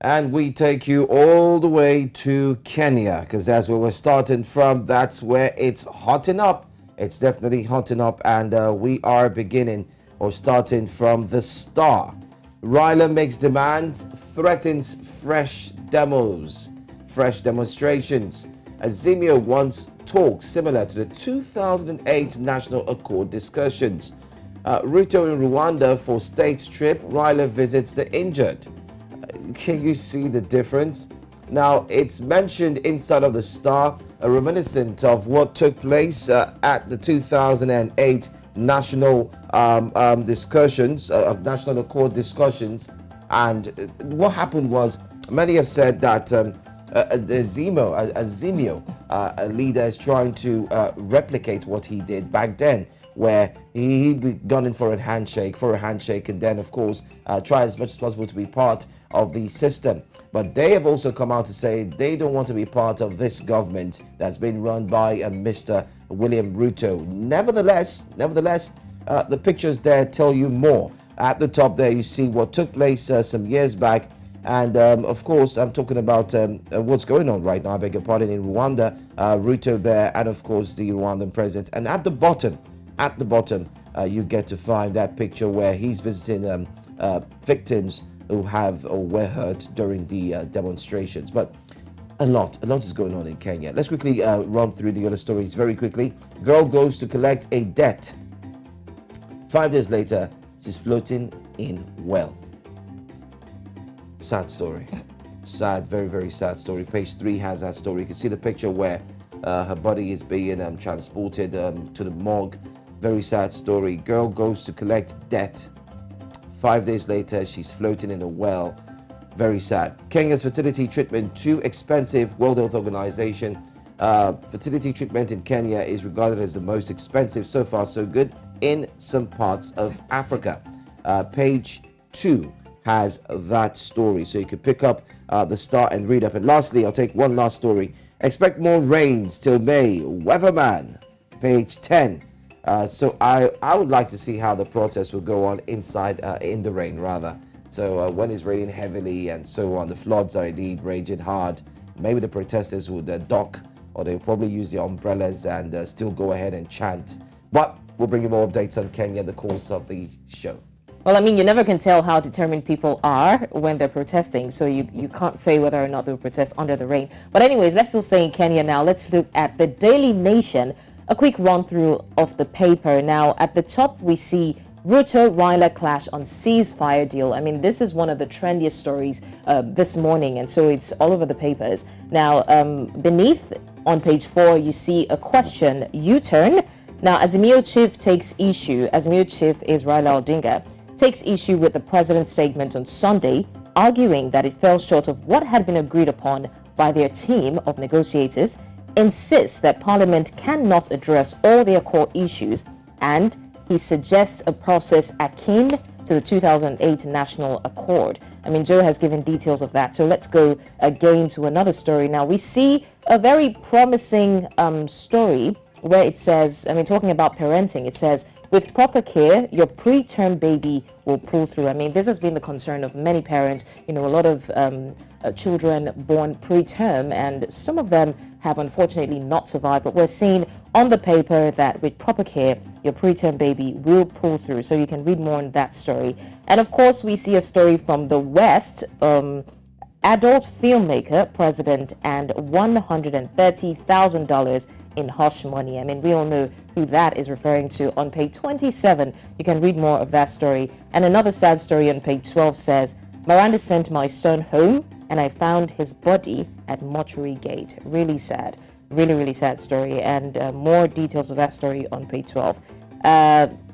And we take you all the way to Kenya because that's where we're starting from. That's where it's hotting up. It's definitely hotting up, and we are beginning or starting from the Star. Ryla makes demands, threatens fresh demonstrations. Azimio wants talks similar to the 2008 National Accord discussions. Ruto in Rwanda for state trip. Ryla visits the injured. Can you see the difference? Now, it's mentioned inside of the Star, a reminiscent of what took place at the 2008 national discussions, national accord discussions. And what happened was, many have said that Azimio, a leader, is trying to replicate what he did back then, where he'd be gunning for a handshake, and then, of course, try as much as possible to be part of the system. But they have also come out to say they don't want to be part of this government that's been run by Mr. William Ruto. Nevertheless, the pictures there tell you more. At the top there, you see what took place some years back. And of course, I'm talking about what's going on right now, I beg your pardon, in Rwanda, Ruto there, and of course, the Rwandan president. And at the bottom, you get to find that picture where he's visiting victims who have or were hurt during the demonstrations. But a lot is going on in Kenya. Let's quickly run through the other stories very quickly. Girl goes to collect a debt. 5 days later, she's floating in well. Sad story. Sad, very, very sad story. Page 3 has that story. You can see the picture where her body is being transported to the morgue. Very sad story. Girl goes to collect debt. 5 days later, she's floating in a well. Very sad. Kenya's fertility treatment too expensive. World Health Organization. Fertility treatment in Kenya is regarded as the most expensive. So far, so good in some parts of Africa. Page 2 has that story, so you could pick up the Star and read up. And lastly, I'll take one last story. Expect more rains till May. Weatherman. Page 10. So I would like to see how the protest will go on inside, in the rain rather. So when it's raining heavily and so on, the floods are indeed raging hard. Maybe the protesters would dock, or they'll probably use their umbrellas and still go ahead and chant. But we'll bring you more updates on Kenya in the course of the show. Well, I mean, you never can tell how determined people are when they're protesting, so you can't say whether or not they'll protest under the rain. But anyways, let's still stay in Kenya now. Let's look at the Daily Nation. A quick run through of the paper. Now, at the top, we see Ruto-Raila clash on ceasefire deal. I mean, this is one of the trendiest stories this morning, and so it's all over the papers. Now, beneath on page 4, you see a question, U-turn. Now, Azimio chief takes issue. Azimio chief is Raila Odinga. Takes issue with the president's statement on Sunday, arguing that it fell short of what had been agreed upon by their team of negotiators, insists that Parliament cannot address all their core issues, and he suggests a process akin to the 2008 National Accord. I mean, Joe has given details of that, so let's go again to another story. Now, we see a very promising story where it says, I mean, talking about parenting, it says, with proper care, your preterm baby will pull through. I mean, this has been the concern of many parents. You know, a lot of children born preterm, and some of them have unfortunately not survived. But we're seeing on the paper that with proper care, your preterm baby will pull through. So you can read more on that story. And of course, we see a story from the West. Adult filmmaker, president, and $130,000 in hush money. I mean, we all know who that is referring to. On page 27, you can read more of that story. And another sad story on page 12 says, Miranda sent my son home and I found his body at mortuary gate. Really sad. Really, really sad story. And more details of that story on page 12.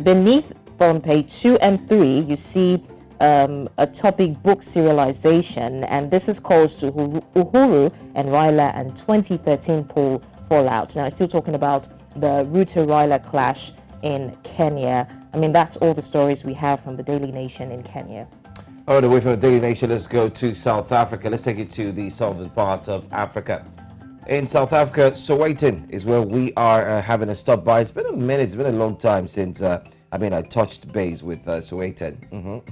Beneath, on page 2 and 3, you see a topic book serialization, and this is called to Uhuru and Raila and 2013 poll fallout. Now, I'm still talking about the Ruto-Raila clash in Kenya. I mean, that's all the stories we have from the Daily Nation in Kenya. All right, away from the Daily Nation, let's go to South Africa. Let's take it to the southern part of Africa. In South Africa, Soweto is where we are having a stop by. It's been a minute, it's been a long time since I mean, I touched base with Sowetan.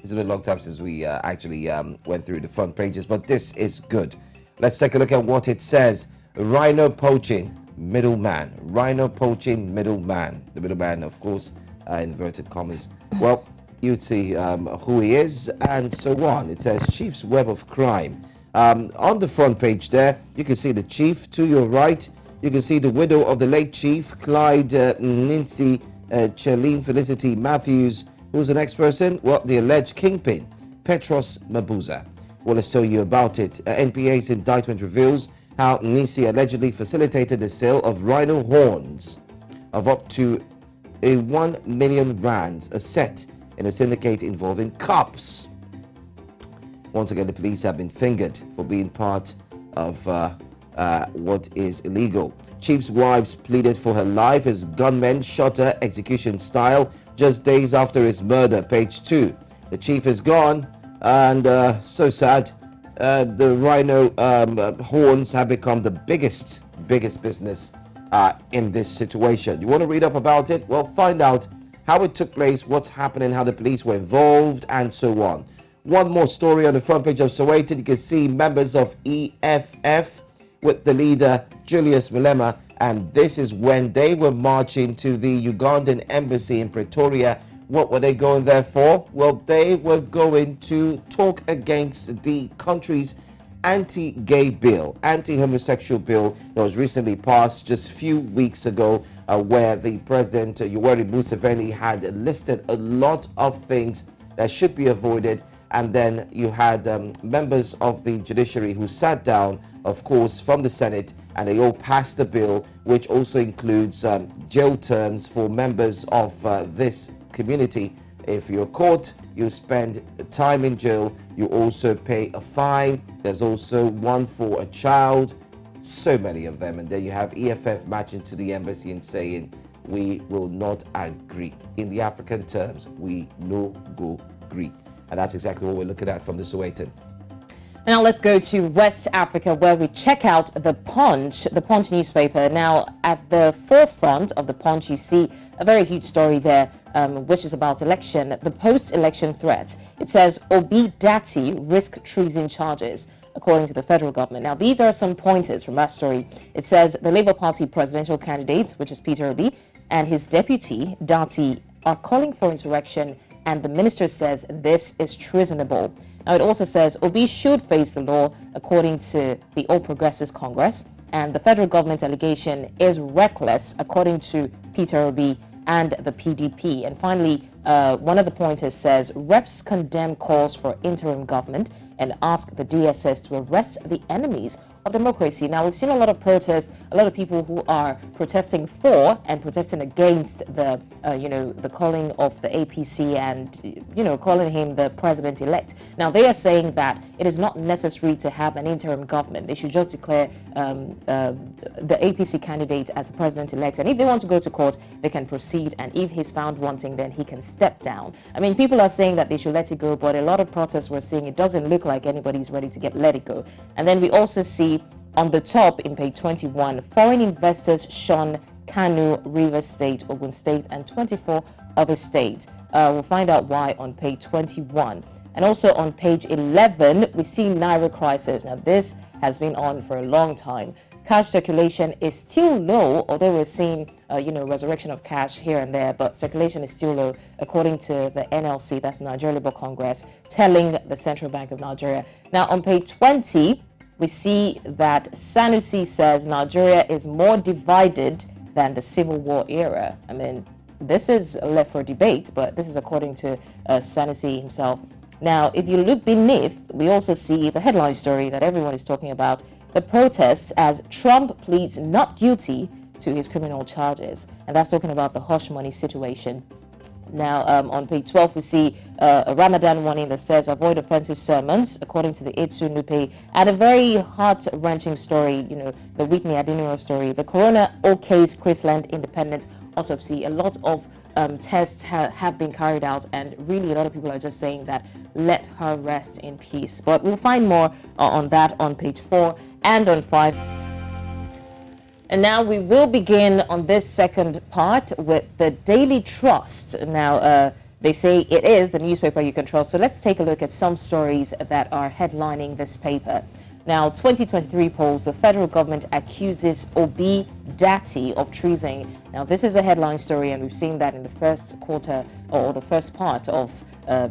It's been a long time since we actually went through the front pages, but this is good. Let's take a look at what it says. Rhino poaching middleman. Rhino poaching middleman. The middleman, of course, inverted commas. Well, you'd see who he is and so on. It says Chief's Web of Crime. On the front page there, you can see the chief. To your right, you can see the widow of the late chief, Clyde Nancy Charlene Felicity Matthews. Who's the next person? Well, the alleged kingpin, Petros Mabuza. Well, let's tell you about it. NPA's indictment reveals how Nisi allegedly facilitated the sale of rhino horns of up to 1 million rands a set in a syndicate involving cops. Once again, the police have been fingered for being part of what is illegal. Chief's wives pleaded for her life as gunmen shot her execution style just days after his murder. Page 2. The chief is gone, and so sad. The rhino horns have become the biggest business in this situation. You want to read up about it? Well, find out how it took place, what's happening, how the police were involved, and so on. One more story on the front page of Sowetan. You can see members of EFF with the leader Julius Malema, and this is when they were marching to the Ugandan embassy in Pretoria. What were they going there for? Well, they were going to talk against the country's anti-gay bill, anti-homosexual bill that was recently passed just a few weeks ago, where the president, Yoweri Museveni, had listed a lot of things that should be avoided. And then you had members of the judiciary who sat down, of course, from the Senate, and they all passed a bill which also includes jail terms for members of this community. If you're caught, you spend time in jail. You also pay a fine. There's also one for a child. So many of them. And then you have EFF marching to the embassy and saying, we will not agree. In the African terms, we no go agree. And that's exactly what we're looking at from the Sowetan. Now let's go to West Africa, where we check out the Punch newspaper. Now, at the forefront of the Punch, you see a very huge story there, which is about election, the post-election threat. It says Obi Datti risk treason charges, according to the federal government. Now, these are some pointers from that story. It says the Labour Party presidential candidate, which is Peter Obi, and his deputy, Datti, are calling for insurrection, and the minister says this is treasonable. Now, it also says Obi should face the law according to the All Progressives Congress, and the federal government allegation is reckless according to Peter Obi and the PDP. And finally, one of the pointers says reps condemn calls for interim government and ask the DSS to arrest the enemies of democracy. Now, we've seen a lot of protests, a lot of people who are protesting for and protesting against the, the calling of the APC and, calling him the president-elect. Now, they are saying that it is not necessary to have an interim government. They should just declare the APC candidate as the president-elect. And if they want to go to court, they can proceed. And if he's found wanting, then he can step down. I mean, people are saying that they should let it go, but a lot of protests we're seeing, it doesn't look like anybody's ready to let it go. And then we also see on the top in page 21, foreign investors shun Kanu, Rivers State, Ogun State, and 24 other states. We'll find out why on page 21. And also on page 11, we see Naira crisis. Now, this has been on for a long time. Cash circulation is still low, although we're seeing, resurrection of cash here and there, but circulation is still low, according to the NLC, that's Nigeria Labour Congress, telling the Central Bank of Nigeria. Now, on page 20, we see that Sanusi says Nigeria is more divided than the Civil War era. I mean, this is left for debate, but this is according to Sanusi himself. Now, if you look beneath, we also see the headline story that everyone is talking about, the protests as Trump pleads not guilty to his criminal charges. And that's talking about the hush money situation. Now, on page 12, we see a Ramadan warning that says avoid offensive sermons, according to the Etsu Nupe, and a very heart-wrenching story, the Whitney Adeniran story, the Corona OK's Chrisland Independent Autopsy. A lot of tests have been carried out, and really a lot of people are just saying that let her rest in peace. But we'll find more on that on page 4 and on 5. And now we will begin on this second part with the Daily Trust. Now, they say it is the newspaper you can trust. So let's take a look at some stories that are headlining this paper. Now, 2023 polls, the federal government accuses Obi Datti of treason. Now, this is a headline story, and we've seen that in the first quarter or the first part of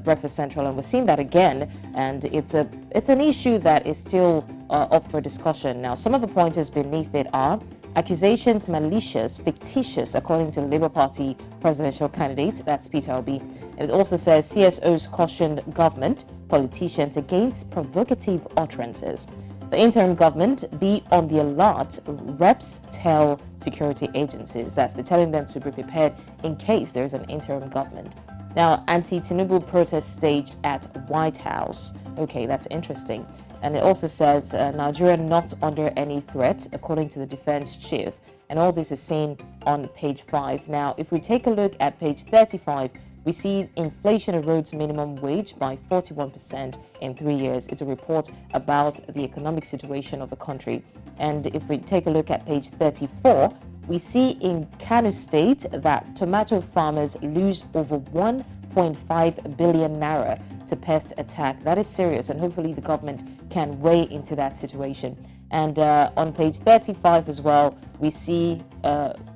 Breakfast Central, and we're seeing that again. And it's an issue that is still up for discussion. Now, some of the pointers beneath it are accusations malicious, fictitious, according to the Labour Party presidential candidate, that's Peter Obi. And it also says CSOs cautioned government politicians against provocative utterances. The interim government be on the alert, reps tell security agencies. They're telling them to be prepared in case there's an interim government. Now, anti-Tinubu protest staged at White House. Okay, that's interesting. And it also says Nigeria not under any threat, according to the defense chief. And all this is seen on page 5. Now, if we take a look at page 35, we see inflation erodes minimum wage by 41% in 3 years. It's a report about the economic situation of the country. And if we take a look at page 34, we see in Kano State that tomato farmers lose over 1.5 billion naira to pest attack. That is serious, and hopefully the government can weigh into that situation. And on page 35 as well, we see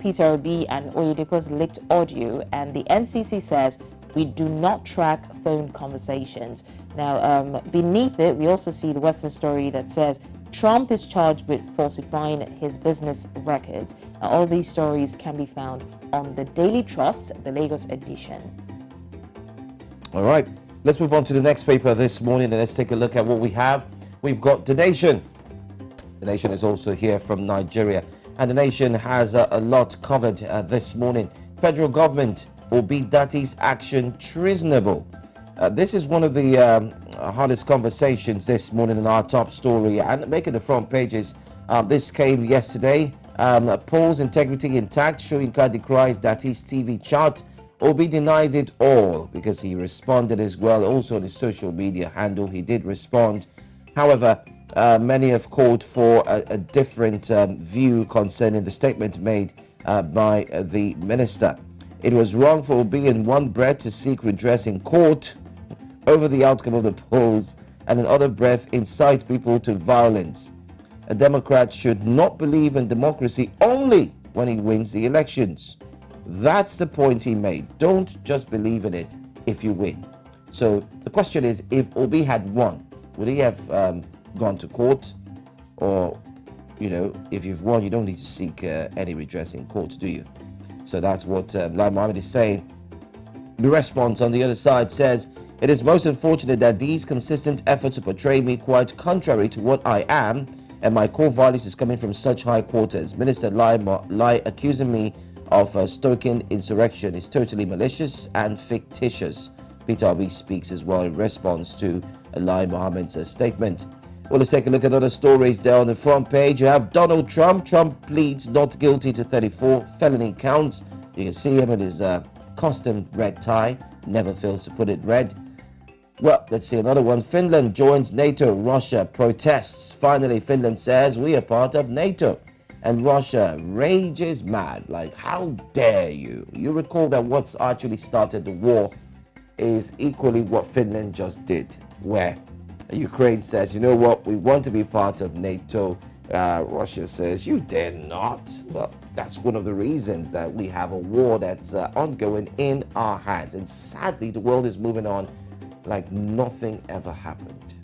Peter Obi and Oyedepo's leaked audio, and the NCC says we do not track phone conversations. Now, beneath it, we also see the Western story that says Trump is charged with falsifying his business records. Now, all these stories can be found on the Daily Trust, the Lagos edition. All right, let's move on to the next paper this morning, and let's take a look at what we have. We've got The Nation. The Nation is also here from Nigeria, and The Nation has a lot covered this morning. Federal government will be Datti's action treasonable. This is one of the hardest conversations this morning in our top story, and making the front pages. This came yesterday. Polls integrity intact. Shoyinka decries Datti's TV chart. Obi denies it all because he responded as well. Also on his social media handle, he did respond. However, many have called for a different view concerning the statement made by the minister. It was wrong for Obi in one breath to seek redress in court over the outcome of the polls, and in other breath incite people to violence. A Democrat should not believe in democracy only when he wins the elections. That's the point he made. Don't just believe in it if you win. So the question is, if Obi had won, would he have gone to court? Or, if you've won, you don't need to seek any redress in court, do you? So that's what Lai Mohammed is saying. The response on the other side says, it is most unfortunate that these consistent efforts to portray me quite contrary to what I am and my core values is coming from such high quarters. Minister Lai accusing me of stoking insurrection is totally malicious and fictitious. Peter Obi speaks as well in response to Lai Mohammed's statement. Well, let's take a look at other stories there on the front page. You have Donald Trump. Trump pleads not guilty to 34 felony counts. You can see him in his custom red tie. Never fails to put it red. Well, let's see another one. Finland joins NATO. Russia protests. Finally, Finland says we are part of NATO. And Russia rages mad. Like, how dare you? You recall that what's actually started the war is equally what Finland just did, where Ukraine says, you know what, we want to be part of NATO. Russia says, you dare not. Well, that's one of the reasons that we have a war that's ongoing in our hands. And sadly, the world is moving on like nothing ever happened.